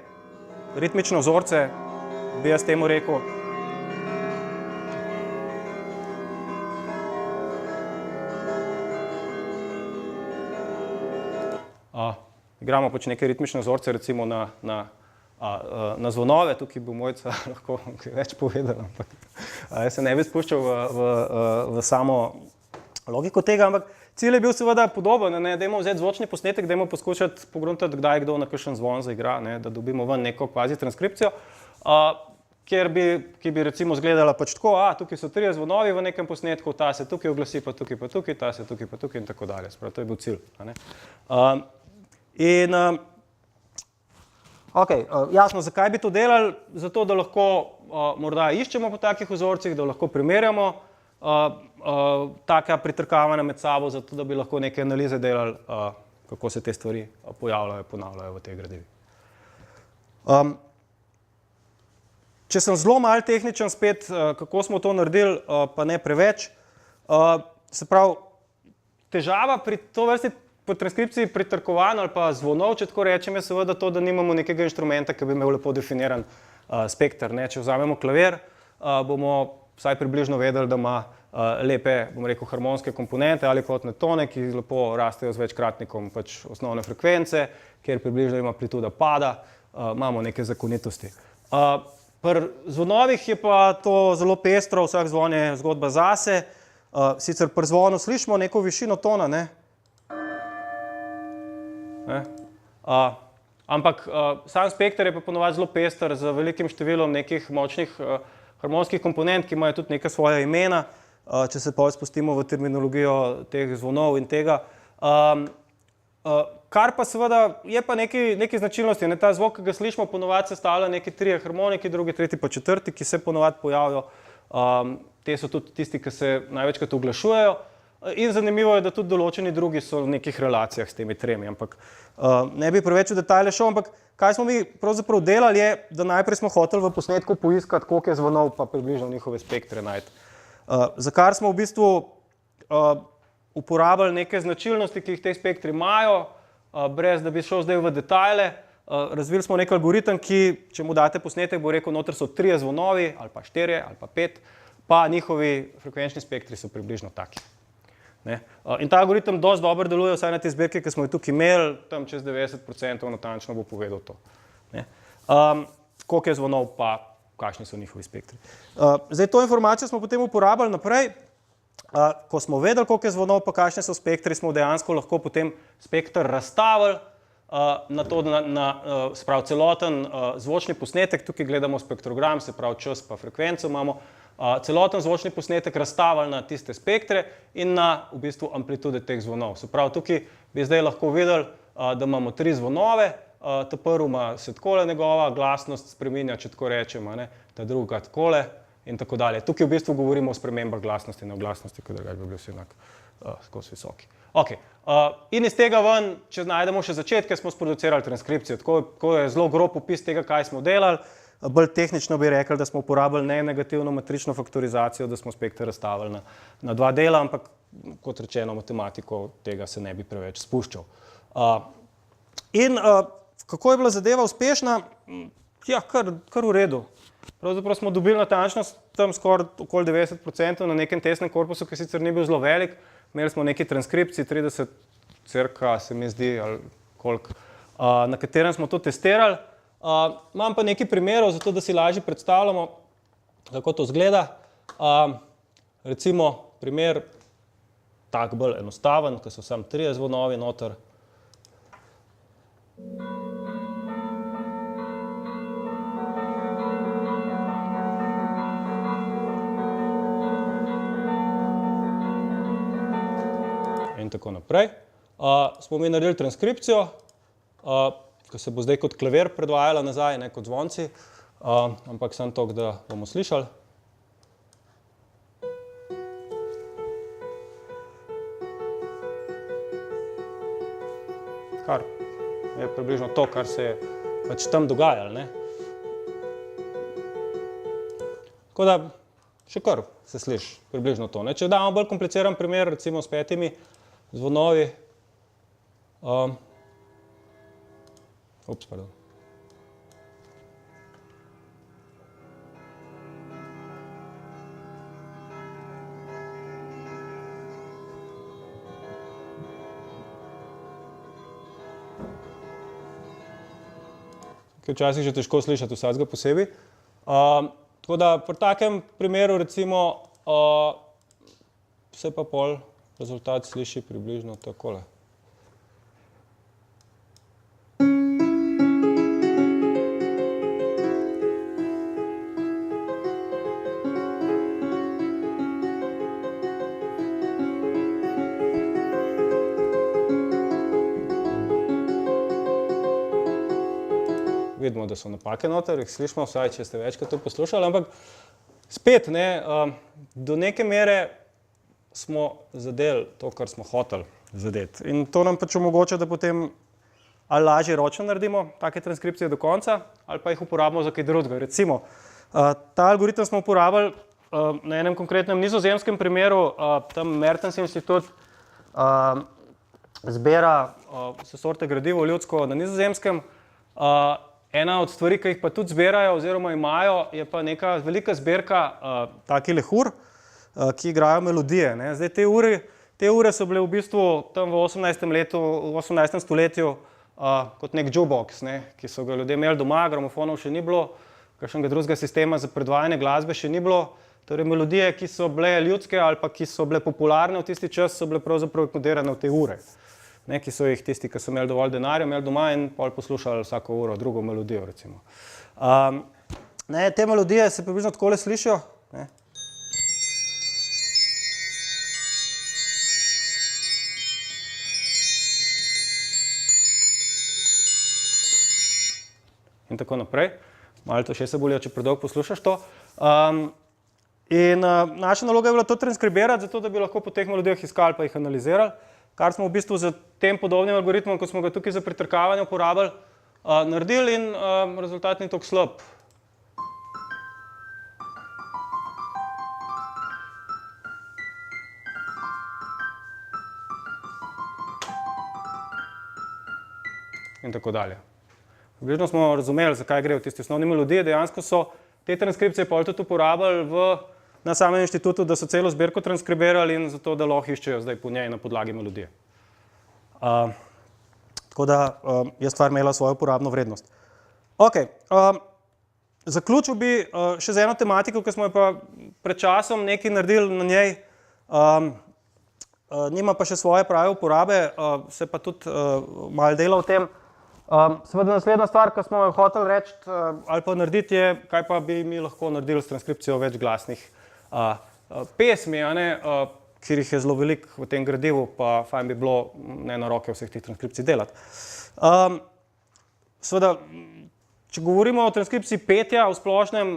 ritmične vzorce, bi jaz temu rekel. Igramo pač neke ritmične vzorce, recimo na zvonove, tukaj bo Mojca lahko kaj več povedala, ampak jaz se ne bi spuščal v samo logiko tega, ampak cilj je bil seveda podoben, ne, dajmo vzeti zvočni posnetek, dajmo poskušati pogruntati, kdaj kdo na kakšen zvon zaigra, ne, da dobimo ven neko kvazi transkripcijo, ki bi recimo izgledala pač tako, tukaj so 3 zvonovi v nekem posnetku, ta se tukaj oglasi, pa tukaj, ta se tukaj, pa tukaj in tako dalje. Sprav, to je bil cilj. Ne. Jasno, zakaj bi to delali? Zato, da lahko morda iščemo po takih vzorcih, da lahko primerjamo taka pritrkavanja med sabo, zato da bi lahko neke analize delali, kako se te stvari pojavljajo, ponavljajo v teh gradivih. Če sem zelo malo tehničen spet, kako smo to naredili, pa ne preveč, se pravi, težava pri to vrsti po transkripciji pritrkovanj ali pa zvonov, če tako rečem, je seveda to, da nimamo nekega inštrumenta, ki bi imel lepo definiran spekter. Če vzamemo klavir, bomo vsaj približno vedeli, da ima lepe, bom rekel, harmonske komponente ali kvotne tone, ki lepo rastejo z večkratnikom pač osnovne frekvence, kjer približno ima amplituda pada, imamo neke zakonitosti. Pri zvonovih je pa to zelo pestro, vsak zvon je zgodba zase, sicer pri zvonu slišimo neko višino tona, ne? Ampak sam spekter je pa ponovadi zelo pester z velikim številom nekih močnih harmonskih komponent, ki imajo tudi neka svoja imena, če se pa spustimo v terminologijo teh zvonov in tega. Kar pa seveda je pa neki značilnosti. Ta zvok, ki ga slišimo, ponovadi sestavlja neki 3 harmoniki, drugi, tretji pa četrti, ki se ponovadi pojavijo. Te so tudi tisti, ki se največkrat oglašujejo. In zanimivo je, da tudi določeni drugi so v nekih relacijah s temi 3, ampak ne bi preveč v detajle šel, ampak kaj smo mi pravzaprav delali je, da najprej smo hoteli v posnetku poiskati, koliko je zvonov, pa približno njihove spektre najti. Za kar smo v bistvu uporabljali neke značilnosti, ki jih te spektri imajo, brez da bi šel zdaj v detajle. Razvili smo nek algoritem, ki, če mu date posnetek, bo rekel, noter so 3 zvonovi, ali pa 4, ali pa 5, pa njihovi frekvenčni spektri so približno taki. In ta algoritem dosti dobro deluje, vsaj na te zbirke, ki smo jo tukaj imeli, tam čez 90% natančno bo povedal to. Koliko je zvonov, pa kakšni so njihovi spektri. Zdaj, to informacijo smo potem uporabljali naprej. Ko smo vedeli, koliko je zvonov, pa kakšne so spektri, smo dejansko lahko potem spektr razstavili na to, se pravi, celoten zvočni posnetek. Tukaj gledamo spektrogram, se pravi, čas pa frekvenco imamo. Celoten zvočni posnetek razstavili na tiste spektre in na v bistvu amplitude teh zvonov. Se pravi, tukaj bi zdaj lahko videli, da imamo 3 zvonove, ta prvi se takole njegova glasnost spreminja, če tako rečemo, ta druga takole in tako dalje. Tukaj v bistvu govorimo o spremembah glasnosti, ne o glasnosti, ker drugače bi bili vsi enak skozi visoki. In iz tega ven, če najdemo še začetke, smo sproducirali transkripcijo. Tako je zelo grob opis tega, kaj smo delali. Bolj tehnično bi rekli, da smo uporabili ne negativno matrično faktorizacijo, da smo spekter razstavili na 2 dela, ampak kot rečeno, matematiko tega se ne bi preveč spuščal. In kako je bila zadeva uspešna? Ja, kar v redu. Pravzaprav smo dobili natančnost tam skoraj okoli 90% na nekem testnem korpusu, ki sicer ni bil zelo velik. Imeli smo neki transkripciji, 30 cirka, se mi zdi, ali koliko, na katerem smo to testirali. Imam pa nekaj primerov, zato da si lažje predstavljamo, kako to izgleda. Recimo primer tak bolj enostaven, ko so samo 3 zvonovi noter. in tako naprej. Smo mi naredili transkripcijo, ki se bo zdaj kot klavir predvajala nazaj, ne kot zvonci, ampak samo to, da bomo slišali. Kar je približno to, kar se je pač tam dogajalo, ne. Tako da še kar se sliši približno to, ne. Če damo bolj kompliciran primer, recimo s 5 zvonovi, pardon. Ki včasih že težko slišati vsakega posebej. Tako da pri takem primeru recimo se pa pol rezultat sliši približno takole. Vidimo, da so napake noter, jih slišimo, vsaj če ste večkrat to poslušali, ampak spet, ne, do neke mere smo zadeli to, kar smo hoteli zadeti. In to nam pač omogoča, da potem ali lažje ročno naredimo take transkripcije do konca, ali pa jih uporabimo za kaj drugega. Recimo, ta algoritem smo uporabili na enem konkretnem nizozemskem primeru, tam Mertens inštitut zbira vse sorte gradivo ljudsko na Nizozemskem. Ena od stvari, ki jih pa tudi zbirajo oziroma imajo, je pa neka velika zbirka takih ur, ki igrajo melodije, ne. Zdaj te ure so bile v bistvu tam v 18. stoletju kot nek jukebox, ne, ki so ga ljudje imeli doma, gramofonov še ni bilo, kakšnega drugega sistema za predvajanje glasbe še ni bilo. Torej melodije, ki so bile ljudske ali pa ki so bile popularne v tisti čas, so bile pravzaprav kodirane v te ure. Ne, ki so jih tisti, ki so imeli dovolj denarja, imeli doma in pol poslušali vsako uro drugo melodijo, recimo. Ne, te melodije se približno takole slišijo, ne. In tako naprej. Malo to še se bolijo, če predolgo poslušaš to. In naša naloga je bila to transkribirati, zato da bi lahko po teh melodijah iskali pa jih analizirali. Kar smo v bistvu z tem podobnim algoritmom, kot smo ga tukaj za pritrkavanje uporabili, naredili in rezultat ni tako slab. In tako dalje. Približno smo razumeli, zakaj gre v tisti osnovni melodiji. Dejansko so te transkripcije pol tudi uporabili na samem inštitutu, da so celo zbirko transkribirali in zato, da lahko iščejo zdaj po njej na podlagi melodije. Tako da je stvar imela svojo uporabno vrednost. Okej, zaključil bi še z eno tematiko, ki smo jo pa pred časom nekaj naredili na njej, nima pa še svoje prave uporabe, se pa tudi malo dela o tem. Seveda naslednja stvar, ki smo jo hoteli reči ali pa narediti je, kaj pa bi mi lahko naredili s transkripcijo večglasnih pesmi, kjer jih je zelo veliko v tem gradivu, pa fajn bi bilo ne na roke vseh teh transkripcij delati. Seveda, če govorimo o transkripciji petja v splošnem,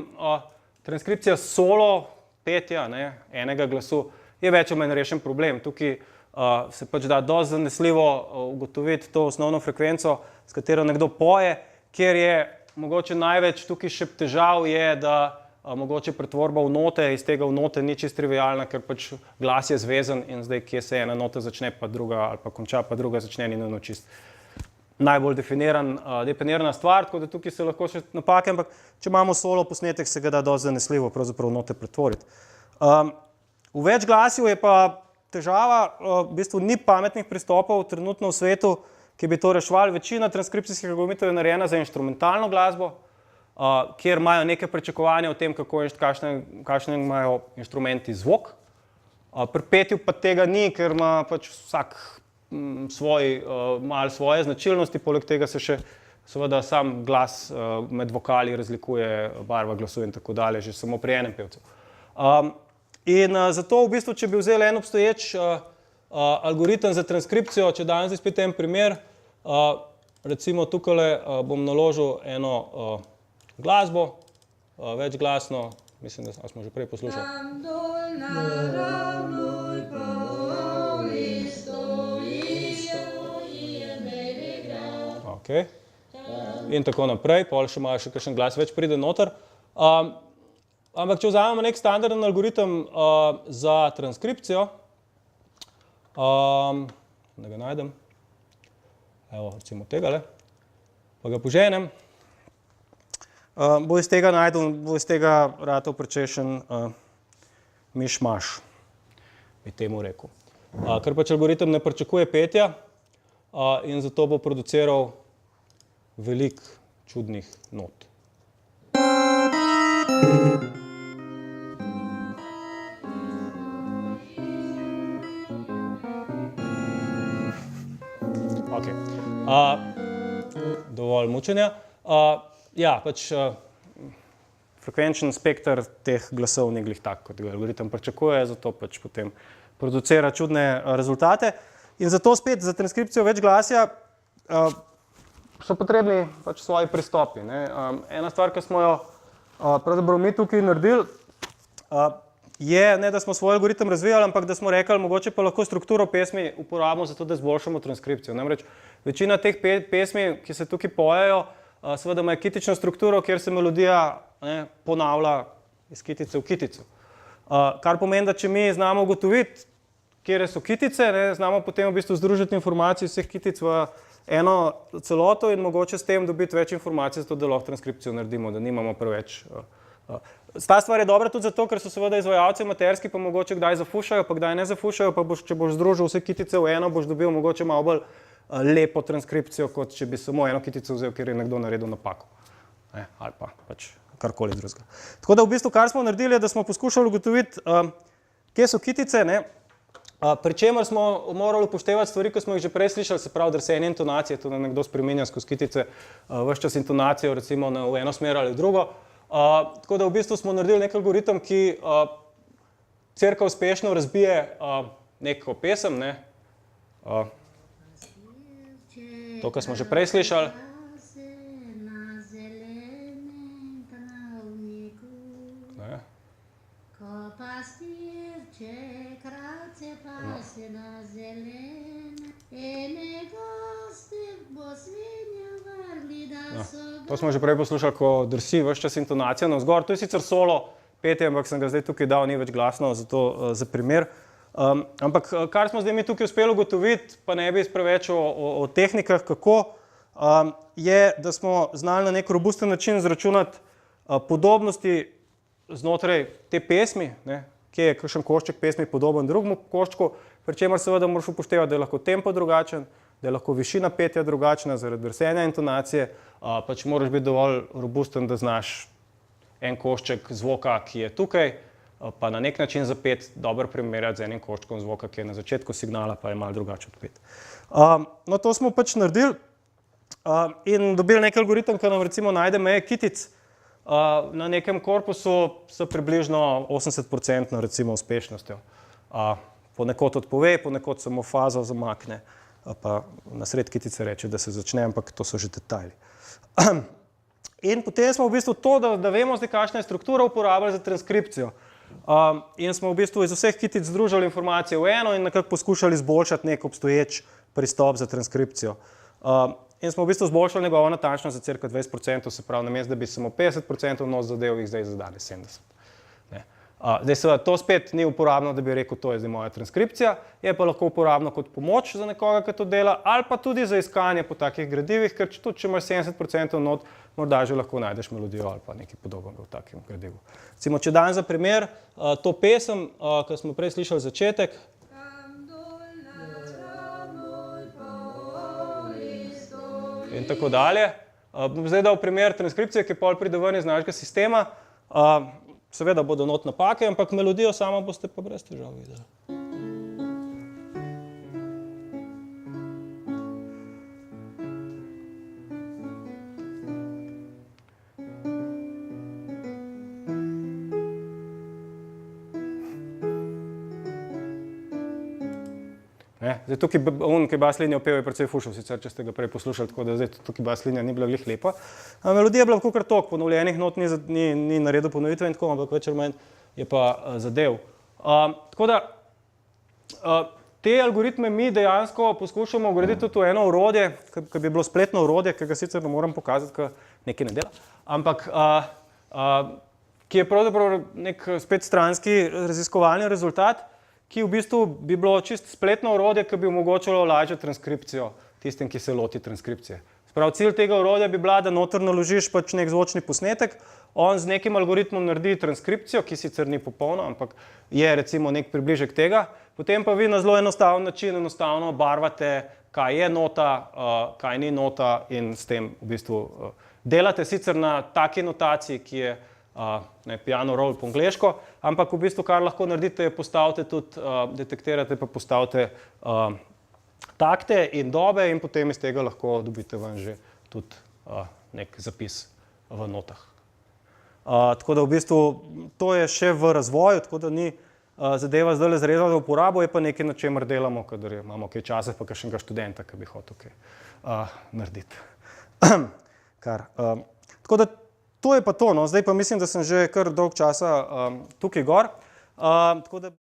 transkripcija solo petja, ne, enega glasu, je več ali manj rešen problem. Tukaj se pač da dosti zanesljivo ugotoviti to osnovno frekvenco, s katero nekdo poje, kjer je mogoče največ tukaj še težav je, da mogoče pretvorba v note, iz tega v note ni čisto trivialna, ker pač glas je zvezan in zdaj, kje se ena nota začne, pa druga ali pa konča, pa druga začne, ni nujno čisto najbolj definirana stvar, tako da tukaj se lahko še napake, ampak če imamo solo posnetek, se ga da dosti zanesljivo pravzaprav v note pretvoriti. V večglasju je pa težava, v bistvu ni pametnih pristopov trenutno v svetu, ki bi to reševali. Večina transkripcijskih algoritmov je narejena za inštrumentalno glasbo, kjer imajo neke pričakovanja o tem, kakšne imajo inštrumenti zvok. Pri petju pa tega ni, ker ima pač vsak malo svoje značilnosti, poleg tega se še seveda sam glas med vokali razlikuje, barva glasu in tako dalje, že samo pri enem pevcu. In zato v bistvu, če bi vzeli en obstoječ algoritem za transkripcijo, če danes spet en primer, recimo tukaj bom naložil eno glasbo, večglasno, mislim, da smo že prej poslušali. Okay. In tako naprej, pol še malo še kakšen glas več pride noter. Ampak če vzamemo nek standarden algoritem za transkripcijo, da ga najdem, evo recimo tegale, pa ga poženem, bo iz tega ratal prečešen mišmaš, bi temu rekel. Ker pač algoritem ne pričakuje petja in zato bo produciral veliko čudnih not. Okay. Dovolj mučenja. Ja, pač frekvenčen spekter teh glasov ni glih tak, kot ga algoritem pričakuje, zato pač potem producira čudne rezultate. In zato spet za transkripcijo večglasja so potrebni pač svoji pristopi. Ena stvar, ki smo jo pravzaprav mi tukaj naredili, je, ne da smo svoj algoritem razvijali, ampak da smo rekli, mogoče pa lahko strukturo pesmi uporabimo za to, da izboljšamo transkripcijo. Namreč večina teh pesmi, ki se tukaj pojejo, seveda ima kitično strukturo, kjer se melodija ponavlja iz kitice v kitico. Kar pomeni, da če mi znamo ugotoviti, kje so kitice, znamo potem v bistvu združiti informacije vseh kitic v eno celoto in mogoče s tem dobiti več informacij, zato da lahko transkripcijo naredimo, da nimamo preveč. Ta stvar je dobra tudi zato, ker so seveda izvajalci amaterski, pa mogoče kdaj zafušajo, pa kdaj ne zafušajo, pa če boš združil vse kitice v eno, boš dobil mogoče malo bolj lepo transkripcijo, kot če bi samo eno kitico vzel, ker je nekdo naredil napako. Ali pa pač karkoli drugega. Tako da v bistvu, kar smo naredili, je, da smo poskušali ugotoviti, kje so kitice, pri čemer smo morali upoštevati stvari, ki smo jih že prej slišali, se pravi drsenje intonacije, to da nekdo spreminja skozi kitice ves čas intonacijo, recimo v eno smer ali v drugo. Tako da v bistvu smo naredili nek algoritem, ki cirka uspešno razbije neko pesem, to, kar smo že prej slišali. To smo že prej poslušali, ko drsi ves čas intonacija navzgor. To je sicer solo petje, ampak sem ga zdaj tukaj dal, ni več glasno, zato za primer. Ampak kar smo zdaj mi tukaj uspeli ugotoviti, pa ne bi preveč o tehnikah, kako, je, da smo znali na nek robusten način izračunati podobnosti znotraj te pesmi, kje je kakšen košček pesmi podoben drugemu koščku, pri čemer seveda moraš upoštevati, da je lahko tempo drugačen, da je lahko višina petja drugačna zaradi drsenja intonacije, pač moraš biti dovolj robusten, da znaš en košček zvoka, ki je tukaj, pa na nek način zapet dobro primerjati z enim koščkom zvoka, ki je na začetku signala, pa je malo drugače odpet. No, to smo pač naredili in dobili nek algoritem, ki nam recimo najde meje kitic. Na nekem korpusu so približno 80% recimo uspešnostjo. Ponekod odpove, ponekod samo fazo zamakne, pa na sred kitice reče, da se začne, ampak to so že detajli. In potem smo v bistvu to, da vemo zdaj, kakšna je struktura, uporabljali za transkripcijo. In smo v bistvu iz vseh kitic združili informacije v eno in nekako poskušali izboljšati nek obstoječ pristop za transkripcijo. In smo v bistvu zboljšali njegovo natančnost za cirka 20%, se pravi, namesto da bi samo 50% nos zadev, jih zdaj zadane 70%. Zdaj seveda to spet ni uporabno, da bi rekel, to je zdaj moja transkripcija, je pa lahko uporabno kot pomoč za nekoga, ki to dela, ali pa tudi za iskanje po takih gradivih, ker tudi če imaš 70% not, morda že lahko najdeš melodijo ali pa nekaj podobnega v takem gradivu. Recimo, če dam za primer to pesem, ki smo prej slišali začetek, in tako dalje. Bom zdaj dal primer transkripcije, ki pol pride ven iz našega sistema. Seveda bodo not napake, ampak melodijo samo boste pa brez težav videli. Ne? Zdaj, tukaj on, ki bas linijo pel, je precej fušal, sicer, če ste ga prej poslušali, tako da zdaj tukaj bas linija ni bila glih lepa. Melodija je bila kakor tok, ponovljenih not ni naredil ponovitve in tako, ampak več ali manj je pa zadev. Tako da te algoritme mi dejansko poskušamo vgraditi tudi v eno orodje, ki bi bilo spletno orodje, ki ga sicer ne moram pokazati, ker nekaj ne dela, ampak ki je pravzaprav nek spet stranski raziskovalni rezultat, ki v bistvu bi bilo čisto spletno orodje, ki bi omogočalo lažjo transkripcijo tistim, ki se loti transkripcije. Sprav, cilj tega orodja bi bila, da noter naložiš pač nek zvočni posnetek, on z nekim algoritmom naredi transkripcijo, ki sicer ni popolna, ampak je recimo nek približek tega, potem pa vi na zelo enostaven način enostavno barvate, kaj je nota, kaj ni nota in s tem v bistvu delate sicer na taki notaciji, ki je piano roll po angleško, ampak v bistvu kar lahko naredite je postavite tudi, detektirate pa postavite takte in dobe in potem iz tega lahko dobite ven že tudi nek zapis v notah. Tako da v bistvu to je še v razvoju, tako da ni zadeva zdaj zrezala v uporabo, je pa nekaj, na čemer delamo, kadar imamo kaj časa, pa kakšnega študenta, ki bi hotel kaj narediti. Tako da to je pa to, no. Zdaj pa mislim, da sem že kar dolg časa tukaj gor. Tako da